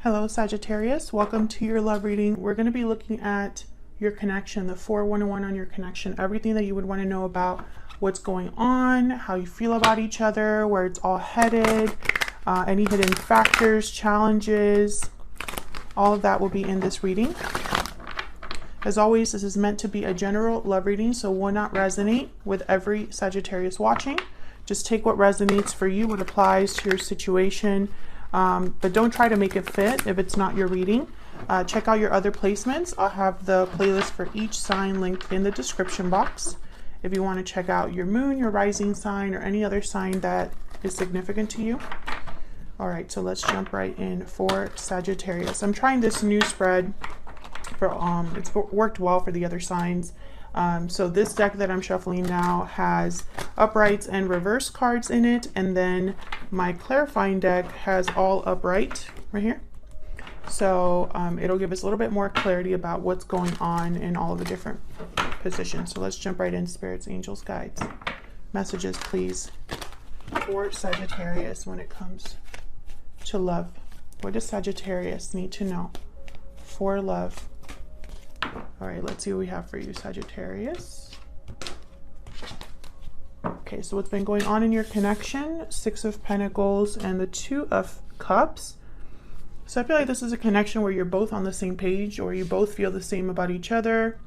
Hello Sagittarius, welcome to your love reading. We're going to be looking at your connection, the 411 on your connection, everything that you would want to know about what's going on, how you feel about each other, where it's all headed, any hidden factors, challenges, all of that will be in this reading. As always, this is meant to be a general love reading, so will not resonate with every Sagittarius watching. Just take what resonates for you, what applies to your situation. But don't try to make it fit if it's not your reading. Check out your other placements. I'll have the playlist for each sign linked in the description box. If you want to check out your moon, your rising sign, or any other sign that is significant to you. All right, so let's jump right in for Sagittarius. I'm trying this new spread for it's worked well for the other signs. So this deck that I'm shuffling now has uprights and reverse cards in it, and then my clarifying deck has all upright right here. So it'll give us a little bit more clarity about what's going on in all of the different positions. So let's jump right in. Spirits, angels, guides, messages, please, for Sagittarius when it comes to love. What does Sagittarius need to know for love? All right, let's see what we have for you, Sagittarius. Okay, so what's been going on in your connection? 6 of Pentacles and the 2 of Cups. So I feel like this is a connection where you're both on the same page, or you both feel the same about each other.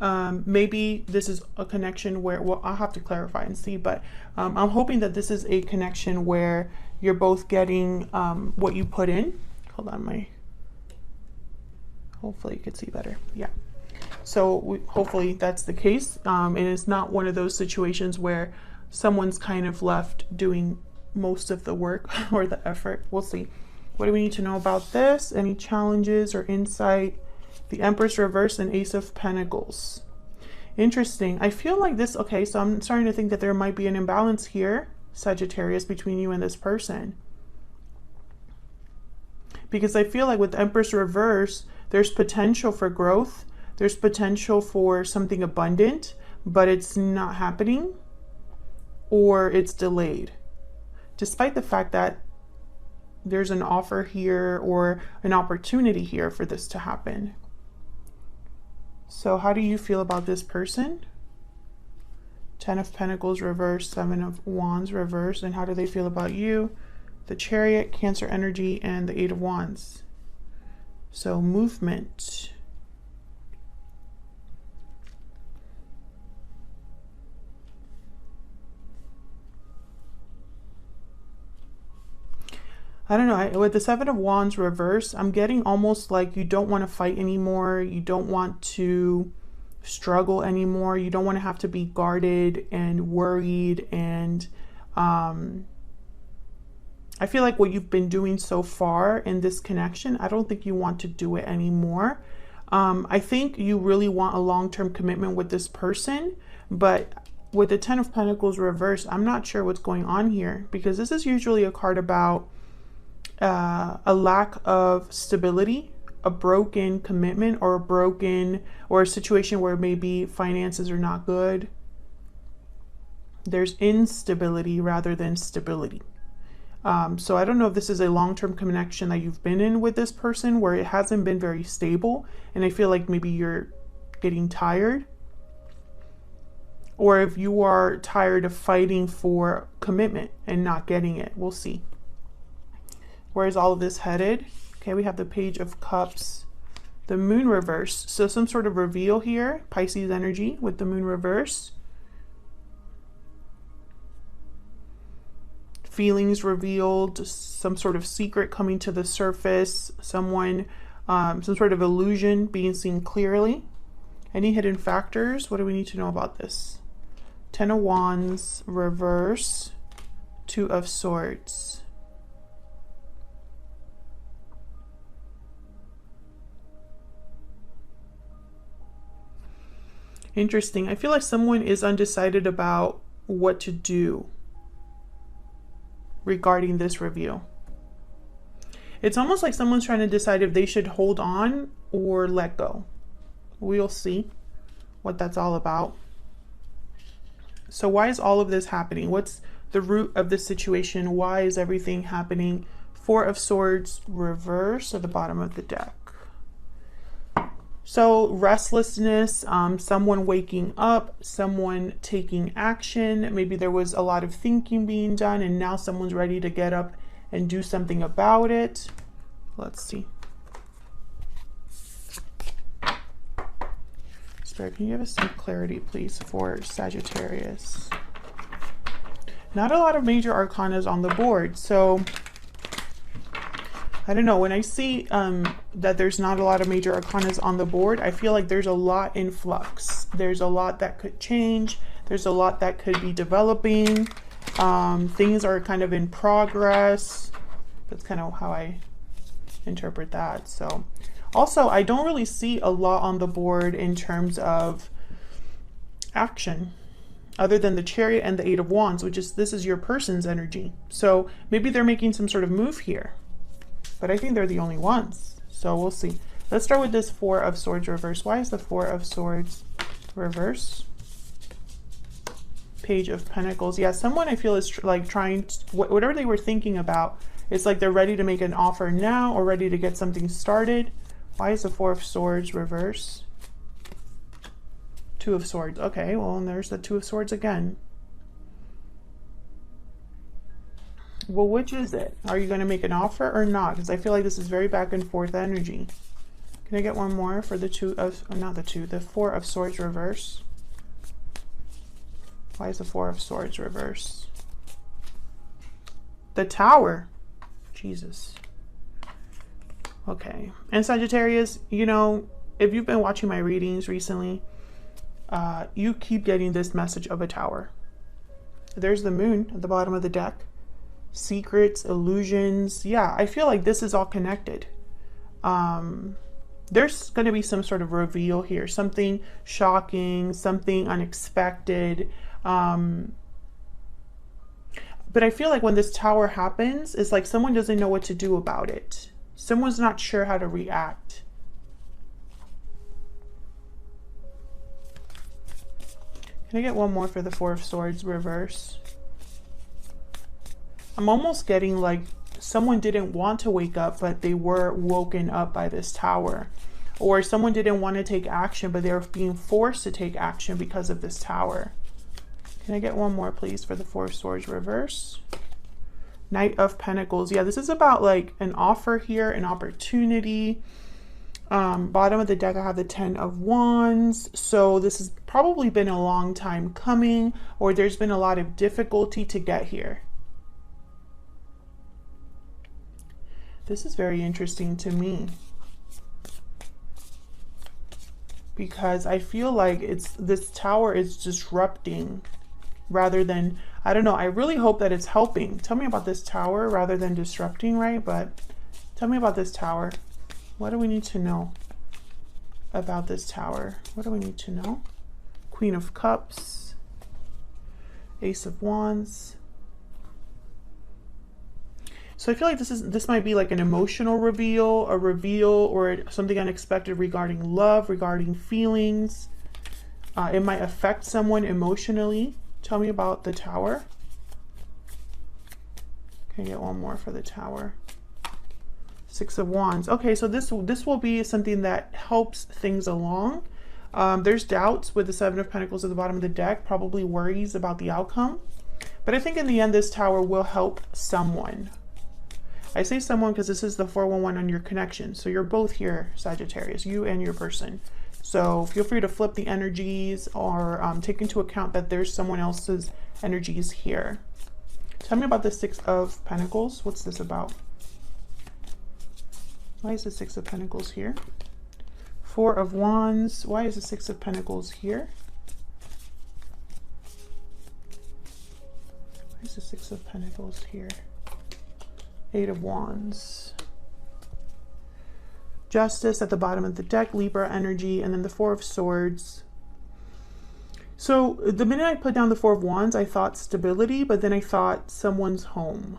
Maybe this is a connection where, well, I'll have to clarify and see, but I'm hoping that this is a connection where you're both getting what you put in. Hold on, hopefully you could see better. Yeah. So hopefully that's the case. And it's not one of those situations where someone's kind of left doing most of the work or the effort. We'll see. What do we need to know about this? Any challenges or insight? The Empress reverse and Ace of Pentacles. Interesting. I feel like this, okay, so I'm starting to think that there might be an imbalance here, Sagittarius, between you and this person. Because I feel like with Empress reverse, there's potential for growth. There's potential for something abundant, but it's not happening, or it's delayed. Despite the fact that there's an offer here or an opportunity here for this to happen. So how do you feel about this person? 10 of Pentacles reverse, 7 of Wands reverse, and how do they feel about you? The Chariot, Cancer energy, and the 8 of Wands. So movement. I don't know, with the 7 of Wands reverse, I'm getting almost like you don't want to fight anymore. You don't want to struggle anymore. You don't want to have to be guarded and worried. And I feel like what you've been doing so far in this connection, I don't think you want to do it anymore. I think you really want a long-term commitment with this person, but with the 10 of Pentacles reverse, I'm not sure what's going on here, because this is usually a card about a lack of stability, a broken commitment, or a situation where maybe finances are not good. There's instability rather than stability. So I don't know if this is a long-term connection that you've been in with this person where it hasn't been very stable, and I feel like maybe you're getting tired, or if you are tired of fighting for commitment and not getting it. We'll see. Where is all of this headed? Okay, we have the Page of Cups, the Moon reverse. So some sort of reveal here, Pisces energy with the Moon reverse. Feelings revealed, some sort of secret coming to the surface, someone, some sort of illusion being seen clearly. Any hidden factors? What do we need to know about this? 10 of Wands reverse, 2 of Swords. Interesting. I feel like someone is undecided about what to do regarding this reveal. It's almost like someone's trying to decide if they should hold on or let go. We'll see what that's all about. So why is all of this happening? What's the root of this situation? Why is everything happening Four of Swords reverse at the bottom of the deck. So restlessness, someone waking up, someone taking action. Maybe there was a lot of thinking being done and now someone's ready to get up and do something about it. Let's see. Spirit, can you give us some clarity, please, for Sagittarius? Not a lot of major arcanas on the board, so I don't know. When I see that there's not a lot of major arcanas on the board, I feel like there's a lot in flux. There's a lot that could change. There's a lot that could be developing. Things are kind of in progress. That's kind of how I interpret that. So also, I don't really see a lot on the board in terms of action, other than the Chariot and the Eight of Wands, which is, this is your person's energy. So maybe they're making some sort of move here, but I think they're the only ones. So we'll see. Let's start with this Four of Swords reverse. Why is the Four of Swords reverse? Page of Pentacles. Yeah, someone I feel is like trying to, whatever they were thinking about, it's like they're ready to make an offer now or ready to get something started. Why is the Four of Swords reverse? Two of Swords. Okay, well, and there's the Two of Swords again. Well, which is it? Are you going to make an offer or not? Because I feel like this is very back and forth energy. Can I get one more for the Two of, oh, not the Two, the Four of Swords reverse? Why is the Four of Swords reverse? The Tower. Jesus. Okay. And Sagittarius, you know, if you've been watching my readings recently, you keep getting this message of a tower. There's the Moon at the bottom of the deck. Secrets, illusions. Yeah, I feel like this is all connected. There's going to be some sort of reveal here. Something shocking, something unexpected. But I feel like when this Tower happens, it's like someone doesn't know what to do about it. Someone's not sure how to react. Can I get one more for the Four of Swords reverse? I'm almost getting like someone didn't want to wake up, but they were woken up by this Tower. Or someone didn't want to take action, but they were being forced to take action because of this Tower. Can I get one more, please, for the Four of Swords reverse? Knight of Pentacles. Yeah, this is about like an offer here, an opportunity. Bottom of the deck, I have the Ten of Wands. So this has probably been a long time coming, or there's been a lot of difficulty to get here. This is very interesting to me, because I feel like this Tower is disrupting rather than, I don't know, I really hope that it's helping. Tell me about this Tower rather than disrupting, right? But tell me about this Tower. What do we need to know about this Tower? What do we need to know? Queen of Cups, Ace of Wands. So I feel like this might be like an emotional reveal, a reveal, or something unexpected regarding love, regarding feelings. It might affect someone emotionally. Tell me about the Tower. Can I get one more for the Tower? Six of Wands. Okay, so this will be something that helps things along. There's doubts with the Seven of Pentacles at the bottom of the deck, probably worries about the outcome. But I think in the end, this Tower will help someone. I say someone because this is the 411 on your connection. So you're both here, Sagittarius, you and your person. So feel free to flip the energies or take into account that there's someone else's energies here. Tell me about the Six of Pentacles. What's this about? Why is the Six of Pentacles here? Four of Wands. Why is the Six of Pentacles here? Why is the Six of Pentacles here? Eight of Wands. Justice at the bottom of the deck, Libra energy, and then the Four of Swords. So the minute I put down the Four of Wands, I thought stability, but then I thought someone's home.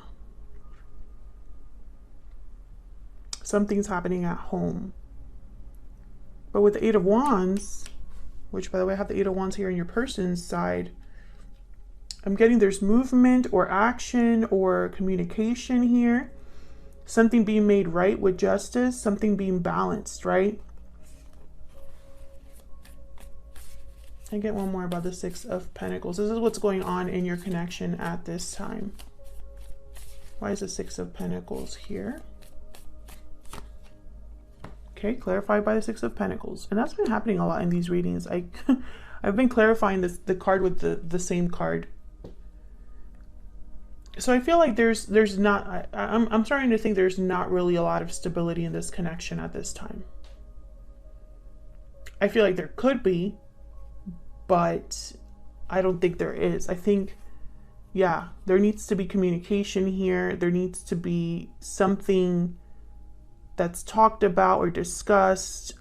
Something's happening at home. But with the Eight of Wands, which by the way, I have the Eight of Wands here on your person's side, I'm getting there's movement or action or communication here. something being made right with justice, something being balanced, right? I get one more about the Six of Pentacles. This is what's going on in your connection at this time. Why is the Six of Pentacles here? Okay, clarified by the Six of Pentacles. And that's been happening a lot in these readings. I've been clarifying the card with the same card. So I feel like there's not, I'm starting to think there's not really a lot of stability in this connection at this time. I feel like there could be, but I don't think there is. I think, yeah, there needs to be communication here. There needs to be something that's talked about or discussed,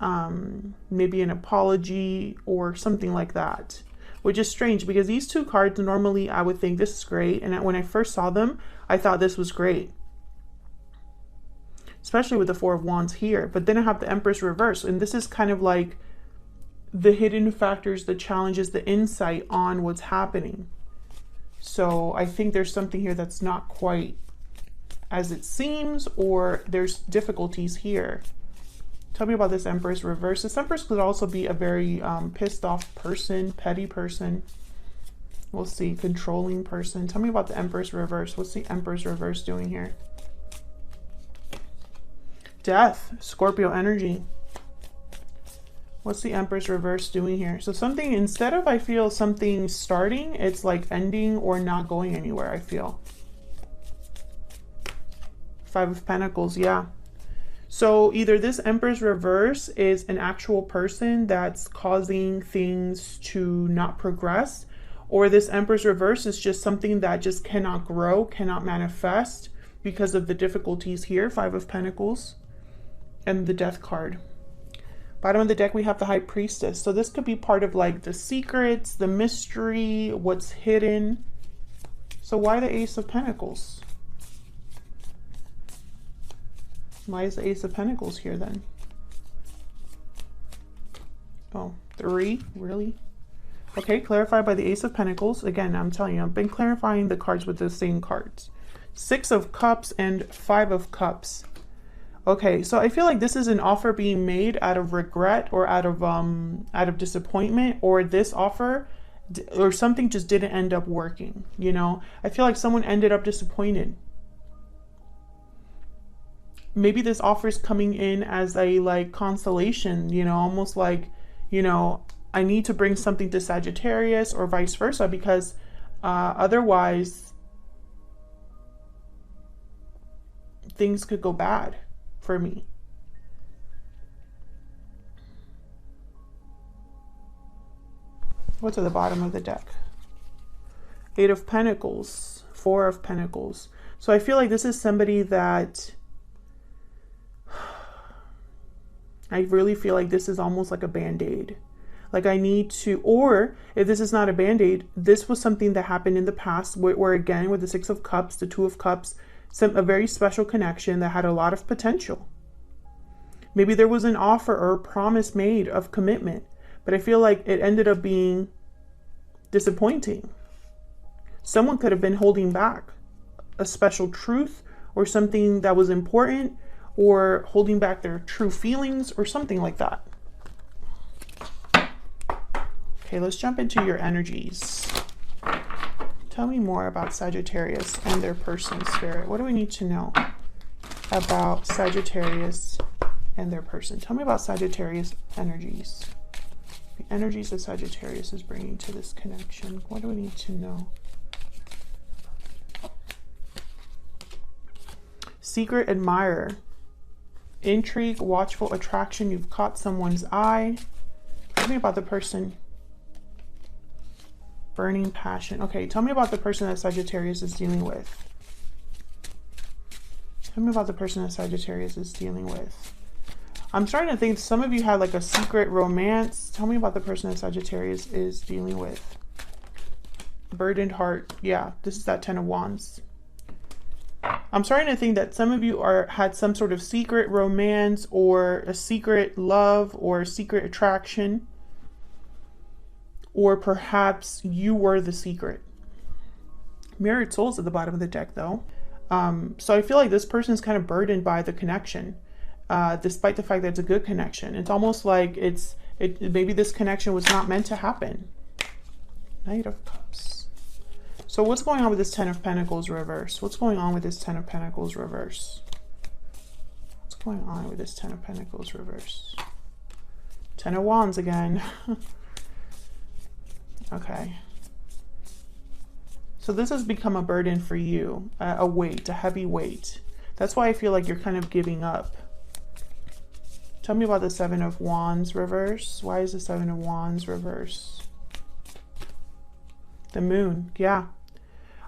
maybe an apology or something like that, which is strange because these two cards, normally I would think this is great. And when I first saw them, I thought this was great, especially with the Four of Wands here. But then I have the Empress reverse, and this is kind of like the hidden factors, the challenges, the insight on what's happening. So I think there's something here that's not quite as it seems, or there's difficulties here. Tell me about this Empress reverse. This Empress could also be a very pissed off person, petty person. We'll see. Controlling person. Tell me about the Empress reverse. What's the Empress reverse doing here? Death. Scorpio energy. What's the Empress reverse doing here? So something, instead of, I feel, something starting, it's like ending or not going anywhere, I feel. Five of Pentacles, yeah. So either this Empress reverse is an actual person that's causing things to not progress, or this Empress reverse is just something that just cannot grow, cannot manifest because of the difficulties here. Five of Pentacles and the Death card. Bottom of the deck, we have the High Priestess. So this could be part of like the secrets, the mystery, what's hidden. So why the Ace of Pentacles? Why is the Ace of Pentacles here then? Oh, 3, really? Okay, clarified by the Ace of Pentacles. Again, I'm telling you, I've been clarifying the cards with the same cards. 6 of Cups and 5 of Cups. Okay, so I feel like this is an offer being made out of regret or out of disappointment, or this offer or something just didn't end up working, you know? I feel like someone ended up disappointed. Maybe this offer is coming in as a like consolation, you know, almost like, you know, I need to bring something to Sagittarius or vice versa, because otherwise things could go bad for me. What's at the bottom of the deck? 8 of Pentacles, 4 of Pentacles. So I feel like this is somebody that I really feel like this is almost like a band-aid. Like I need to, or if this is not a band-aid, this was something that happened in the past where again, with the 6 of Cups, the 2 of Cups, a very special connection that had a lot of potential. Maybe there was an offer or a promise made of commitment, but I feel like it ended up being disappointing. Someone could have been holding back a special truth or something that was important, or holding back their true feelings or something like that. Okay, let's jump into your energies. Tell me more about Sagittarius and their person, Spirit. What do we need to know about Sagittarius and their person? Tell me about Sagittarius energies. The energies that Sagittarius is bringing to this connection. What do we need to know? Secret admirer. Intrigue, watchful attraction. You've caught someone's eye. Tell me about the person. Burning passion. Okay, tell me about the person that Sagittarius is dealing with. Tell me about the person that Sagittarius is dealing with. I'm starting to think some of you had like a secret romance. Tell me about the person that Sagittarius is dealing with. Burdened heart. Yeah, this is that 10 of Wands. I'm starting to think that some of you had some sort of secret romance or a secret love or a secret attraction. Or perhaps you were the secret. Mirrored souls at the bottom of the deck though. So I feel like this person is kind of burdened by the connection, despite the fact that it's a good connection. It's almost like maybe this connection was not meant to happen. Knight of Cups. So what's going on with this Ten of Pentacles reverse? What's going on with this Ten of Pentacles reverse? What's going on with this Ten of Pentacles reverse? Ten of Wands again. Okay. So this has become a burden for you, a weight, a heavy weight. That's why I feel like you're kind of giving up. Tell me about the Seven of Wands reverse. Why is the Seven of Wands reverse? The Moon, yeah.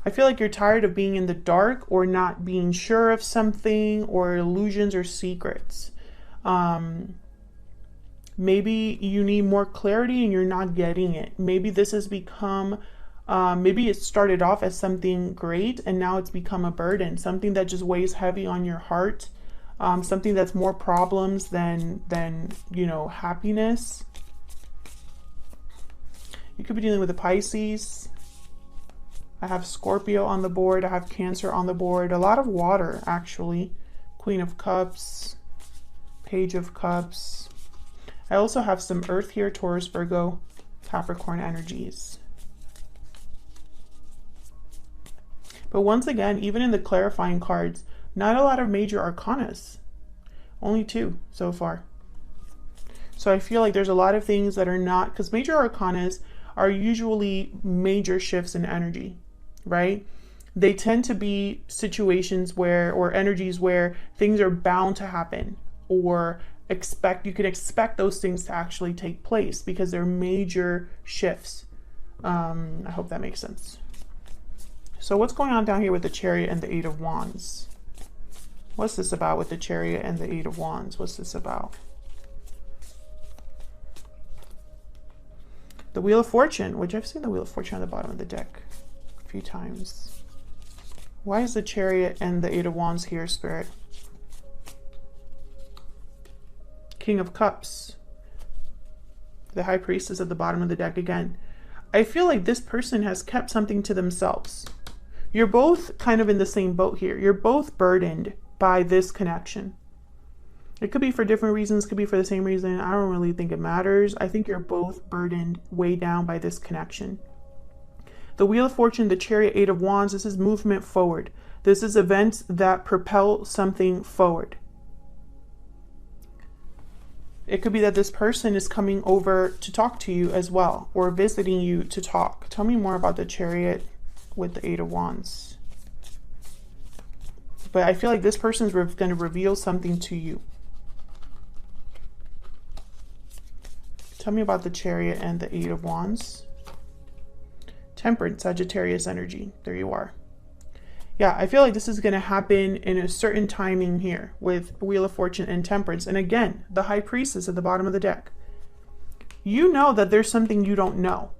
I feel like you're tired of being in the dark or not being sure of something, or illusions or secrets. Maybe you need more clarity and you're not getting it. Maybe this has become, maybe it started off as something great and now it's become a burden, something that just weighs heavy on your heart, something that's more problems than you know, happiness. You could be dealing with a Pisces. I have Scorpio on the board. I have Cancer on the board. A lot of water, actually. Queen of Cups, Page of Cups. I also have some Earth here, Taurus, Virgo, Capricorn energies. But once again, even in the clarifying cards, not a lot of major arcanas. Only 2 so far. So I feel like there's a lot of things that are not, because major arcanas are usually major shifts in energy, right? They tend to be situations where, or energies where things are bound to happen, or you can expect those things to actually take place because they're major shifts. I hope that makes sense. So what's going on down here with the Chariot and the Eight of Wands? What's this about with the Chariot and the Eight of Wands? What's this about? The Wheel of Fortune, which I've seen the Wheel of Fortune on the bottom of the deck a few times. Why is the Chariot and the Eight of Wands here, Spirit? King of Cups. The High Priestess at the bottom of the deck again. I feel like this person has kept something to themselves. You're both kind of in the same boat here. You're both burdened by this connection. It could be for different reasons, could be for the same reason. I don't really think it matters. I think you're both burdened, way down by this connection. The Wheel of Fortune, the Chariot, Eight of Wands, this is movement forward. This is events that propel something forward. It could be that this person is coming over to talk to you as well, or visiting you to talk. Tell me more about the Chariot with the Eight of Wands. But I feel like this person is going to reveal something to you. Tell me about the Chariot and the Eight of Wands. Temperance, Sagittarius energy. There you are. Yeah, I feel like this is going to happen in a certain timing here with Wheel of Fortune and Temperance. And again, the High Priestess at the bottom of the deck. You know that there's something you don't know.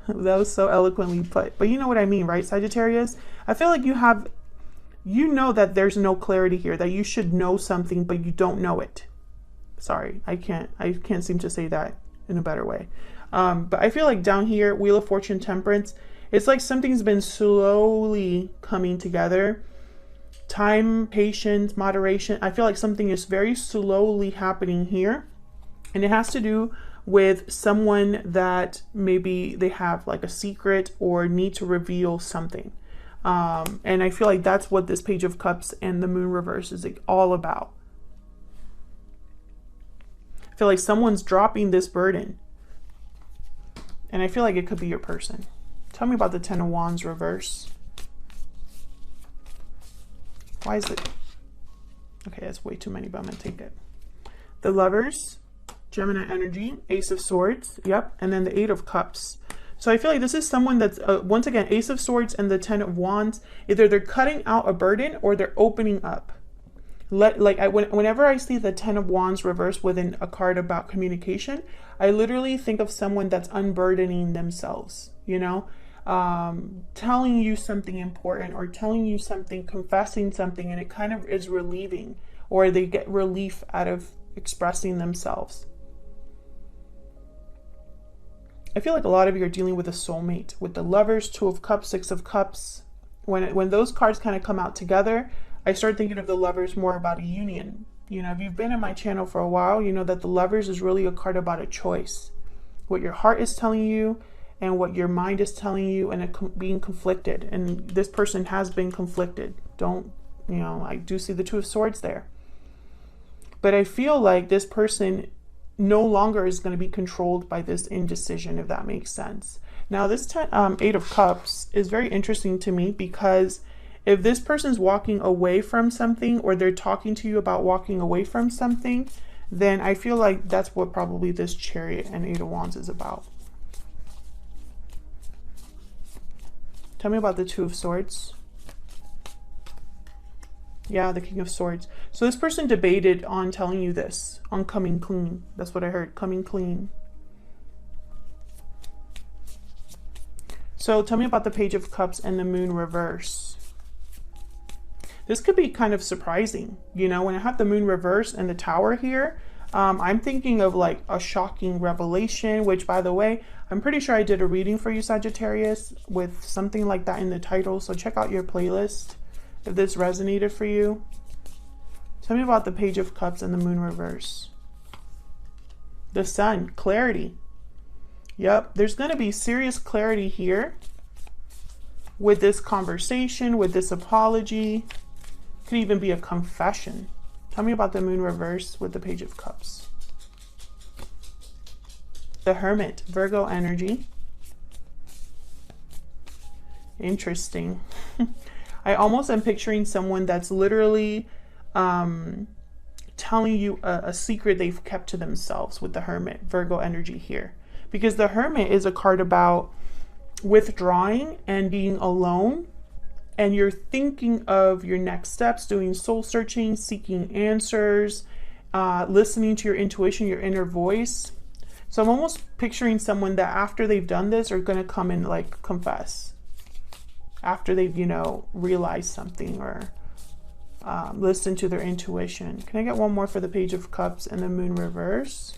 That was so eloquently put. But you know what I mean, right, Sagittarius? I feel like you know that there's no clarity here, that you should know something, but you don't know it. Sorry, I can't seem to say that in a better way. But I feel like down here, Wheel of Fortune, Temperance, it's like something's been slowly coming together. Time, patience, moderation. I feel like something is very slowly happening here. And it has to do with someone that maybe they have like a secret or need to reveal something. And I feel like that's what this Page of Cups and the Moon reverse is like all about. I feel like someone's dropping this burden. And I feel like it could be your person. Tell me about the Ten of Wands reverse. Why is it? Okay, that's way too many, but I'm going to take it. The Lovers, Gemini energy, Ace of Swords, yep, and then the Eight of Cups. So I feel like this is someone that's, once again, Ace of Swords and the Ten of Wands. Either they're cutting out a burden or they're opening up. Whenever I see the Ten of Wands reverse within a card about communication, I literally think of someone that's unburdening themselves, you know, telling you something important or telling you something, confessing something, and it kind of is relieving, or they get relief out of expressing themselves. I feel like a lot of you are dealing with a soulmate with the Lovers, Two of Cups, Six of Cups. when those cards kind of come out together, I start thinking of the Lovers more about a union. You know, if you've been in my channel for a while, you know that the Lovers is really a card about a choice. What your heart is telling you and what your mind is telling you, and being conflicted. And this person has been conflicted. Don't, you know, I do see the Two of Swords there. But I feel like this person no longer is going to be controlled by this indecision, if that makes sense. Now, this Eight of Cups is very interesting to me, because if this person's walking away from something, or they're talking to you about walking away from something, then I feel like that's what probably this Chariot and Eight of Wands is about. Tell me about the Two of Swords. Yeah, the King of Swords. So this person debated on telling you this, on coming clean. That's what I heard, coming clean. So tell me about the Page of Cups and the Moon reverse. This could be kind of surprising. You know, when I have the Moon reverse and the Tower here, I'm thinking of like a shocking revelation, which, by the way, I'm pretty sure I did a reading for you, Sagittarius, with something like that in the title. So check out your playlist if this resonated for you. Tell me about the Page of Cups and the Moon reverse. The Sun, clarity. Yep, there's going to be serious clarity here with this conversation, with this apology. Could even be a confession. Tell me about the Moon reverse with the Page of Cups. The Hermit, Virgo energy. Interesting. I almost am picturing someone that's literally telling you a secret they've kept to themselves with the Hermit, Virgo energy here. Because the Hermit is a card about withdrawing and being alone. And you're thinking of your next steps, doing soul searching, seeking answers, listening to your intuition, your inner voice. So I'm almost picturing someone that after they've done this are going to come and like confess. After they've, you know, realized something or listened to their intuition. Can I get one more for the Page of Cups and the Moon reverse?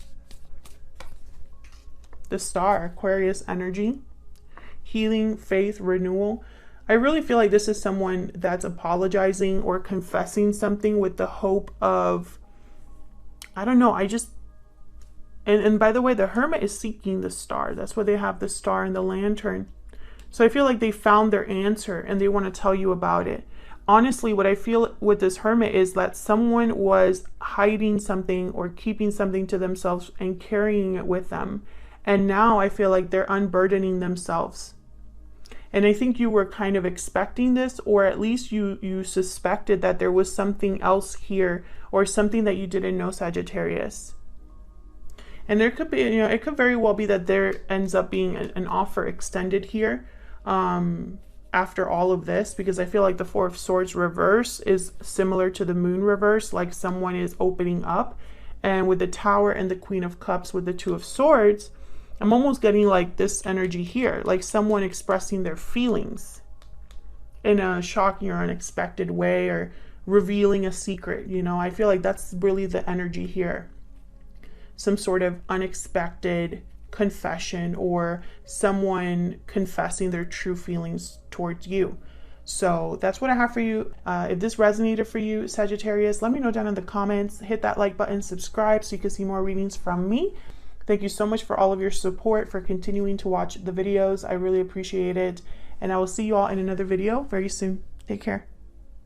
The Star, Aquarius energy. Healing, faith, renewal. I really feel like this is someone that's apologizing or confessing something with the hope of, I don't know, and by the way, the Hermit is seeking the Star. That's why they have the Star and the Lantern. So I feel like they found their answer and they want to tell you about it. Honestly, what I feel with this Hermit is that someone was hiding something or keeping something to themselves and carrying it with them. And now I feel like they're unburdening themselves. And I think you were kind of expecting this, or at least you suspected that there was something else here or something that you didn't know, Sagittarius. And there could be, you know, it could very well be that there ends up being an offer extended here after all of this, because I feel like the Four of Swords reverse is similar to the Moon reverse, like someone is opening up. And with the Tower and the Queen of Cups with the Two of Swords, I'm almost getting like this energy here, like someone expressing their feelings in a shocking or unexpected way, or revealing a secret. You know, I feel like that's really the energy here. Some sort of unexpected confession, or someone confessing their true feelings towards you. So that's what I have for you. If this resonated for you, Sagittarius, let me know down in the comments. Hit that like button, subscribe so you can see more readings from me. Thank you so much for all of your support, for continuing to watch the videos. I really appreciate it. And I will see you all in another video very soon. Take care.